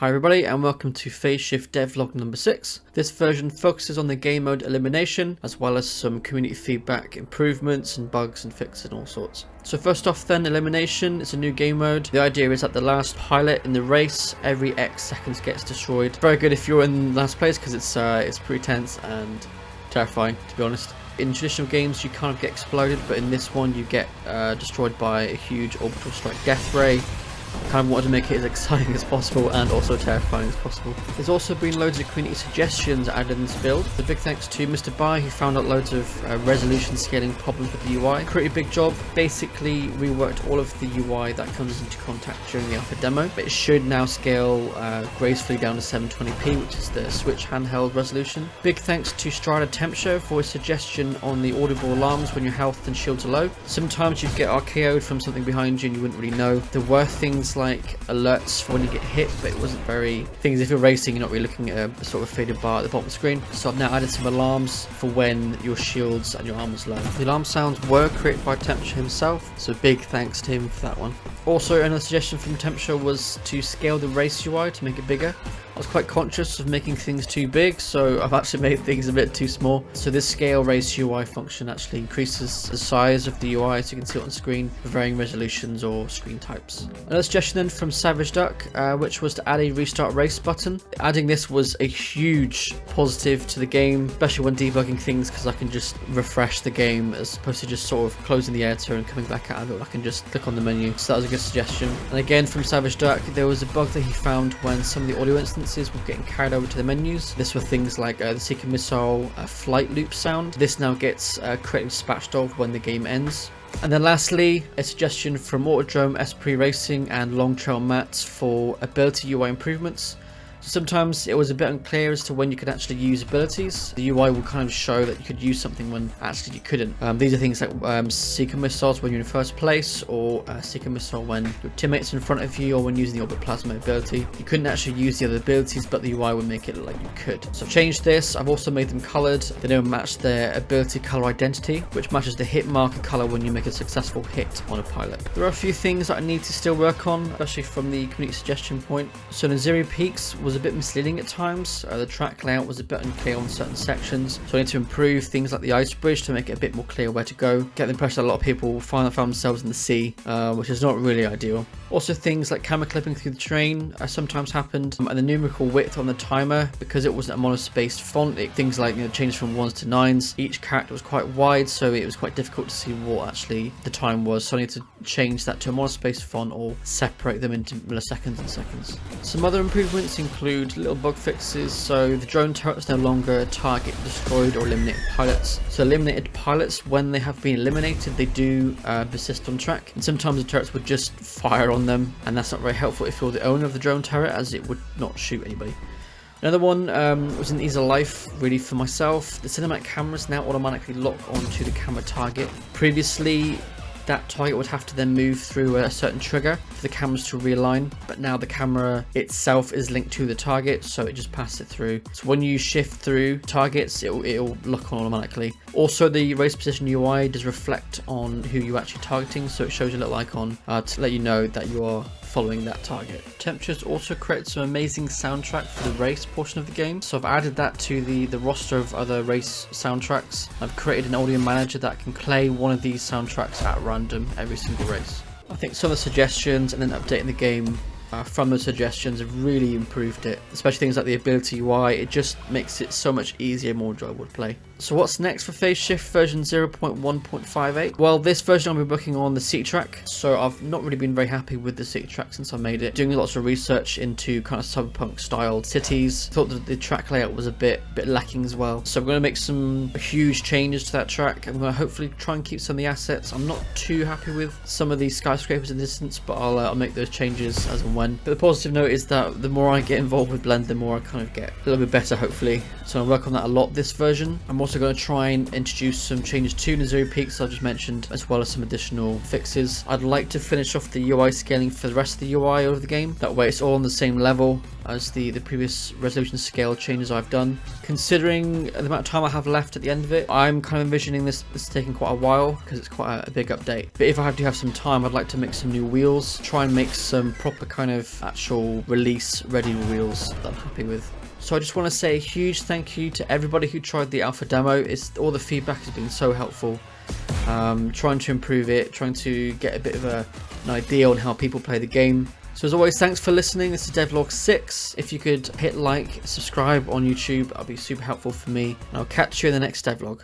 Hi everybody and welcome to Phaseshift devlog number 6. This version focuses on the game mode Elimination as well as some community feedback, improvements and bugs and fixes and all sorts. So first off then, Elimination is a new game mode. The idea is that the last pilot in the race every X seconds gets destroyed. Very good if you're in last place because it's pretty tense and terrifying, to be honest. In traditional games you kind of get exploded, but in this one you get destroyed by a huge orbital strike death ray. Kind of wanted to make it as exciting as possible and also terrifying as possible. There's also been loads of community suggestions added in this build. A big thanks to Mr. Bai, who found out loads of resolution scaling problems with the UI. Pretty big job. Basically reworked all of the UI that comes into contact during the alpha demo, but it should now scale gracefully down to 720p, which is the Switch handheld resolution. Big thanks to Strada Temp Show for a suggestion on the audible alarms when your health and shields are low. Sometimes you get RKO'd from something behind you and you wouldn't really know. There were things like alerts for when you get hit, but it wasn't very things. If you're racing, you're not really looking at a sort of faded bar at the bottom of the screen. So I've now added some alarms for when your shields and your armor's low. The alarm sounds were created by Tempshow himself, so big thanks to him for that one. Also, another suggestion from Tempshow was to scale the race UI to make it bigger. I was quite conscious of making things too big, so I've actually made things a bit too small. So this scale race UI function actually increases the size of the UI so you can see it on screen for varying resolutions or screen types. Another suggestion then from Savage Duck, which was to add a restart race button. Adding this was a huge positive to the game, especially when debugging things, because I can just refresh the game as opposed to just sort of closing the editor and coming back out of it. I can just click on the menu. So that was a good suggestion. And again from Savage Duck, there was a bug that he found when some of the audio instances were getting carried over to the menus. This were things like the Seeker Missile flight loop sound. This now gets correctly dispatched of when the game ends. And then lastly, a suggestion from Autodrome Esprit Racing and Long Trail Mats for ability UI improvements. Sometimes it was a bit unclear as to when you could actually use abilities. The UI will kind of show that you could use something when actually you couldn't. These are things like Seeker Missiles when you're in first place, or Seeker Missile when your teammates in front of you, or when using the Orbit Plasma ability. You couldn't actually use the other abilities, but the UI would make it look like you could. So I've changed this. I've also made them coloured. They now match their ability colour identity, which matches the hit marker colour when you make a successful hit on a pilot. There are a few things that I need to still work on, especially from the community suggestion point. So Naziri Peaks was a bit misleading at times. The track layout was a bit unclear on certain sections, so I need to improve things like the ice bridge to make it a bit more clear where to go. Get the impression that a lot of people found themselves in the sea, which is not really ideal. Also things like camera clipping through the terrain sometimes happened, and the numerical width on the timer, because it wasn't a monospaced font, things like changed from 1s to 9s. Each character was quite wide, so it was quite difficult to see what actually the time was, so I need to change that to a monospaced font or separate them into milliseconds and seconds. Some other improvements include little bug fixes. So the drone turrets no longer target destroyed or eliminated pilots. So eliminated pilots, when they have been eliminated, they do persist on track, and sometimes the turrets would just fire on them, and that's not very helpful if you're the owner of the drone turret, as it would not shoot anybody. Another one was an ease of life really for myself. The cinematic cameras now automatically lock onto the camera target. Previously that target would have to then move through a certain trigger for the cameras to realign, but now the camera itself is linked to the target, so it just passes it through. So when you shift through targets, it'll lock on automatically. Also, the race position UI does reflect on who you're actually targeting, so it shows you a little icon to let you know that you are following that target. Temperatures also create some amazing soundtrack for the race portion of the game, so I've added that to the roster of other race soundtracks. I've created an audio manager that can play one of these soundtracks at random every single race. I think some of the suggestions and then updating the game from those suggestions have really improved it, especially things like the ability UI. It just makes it so much easier, more enjoyable to play. So what's next for Phaseshift version 0.1.58? Well, this version I'll be working on the seat track, so I've not really been very happy with the seat track since I made it. Doing lots of research into kind of cyberpunk styled cities, thought that the track layout was a bit lacking as well. So I'm going to make some huge changes to that track. I'm going to hopefully try and keep some of the assets. I'm not too happy with some of these skyscrapers in the distance, but I'll make those changes as and when. But the positive note is that the more I get involved with Blend, the more I kind of get a little bit better, hopefully. So I'll work on that a lot this version. I'm also going to try and introduce some changes to Naziri Peaks I just mentioned, as well as some additional fixes. I'd like to finish off the UI scaling for the rest of the UI of the game. That way it's all on the same level. as the previous resolution scale changes I've done. Considering the amount of time I have left at the end of it, I'm kind of envisioning this taking quite a while because it's quite a big update. But if I do have some time, I'd like to make some new wheels, try and make some proper kind of actual release ready wheels that I'm happy with. So I just want to say a huge thank you to everybody who tried the alpha demo. All the feedback has been so helpful. Trying to improve it, trying to get a bit of an idea on how people play the game. So as always, thanks for listening. This is Devlog 6. If you could hit like, subscribe on YouTube, that'll be super helpful for me. And I'll catch you in the next devlog.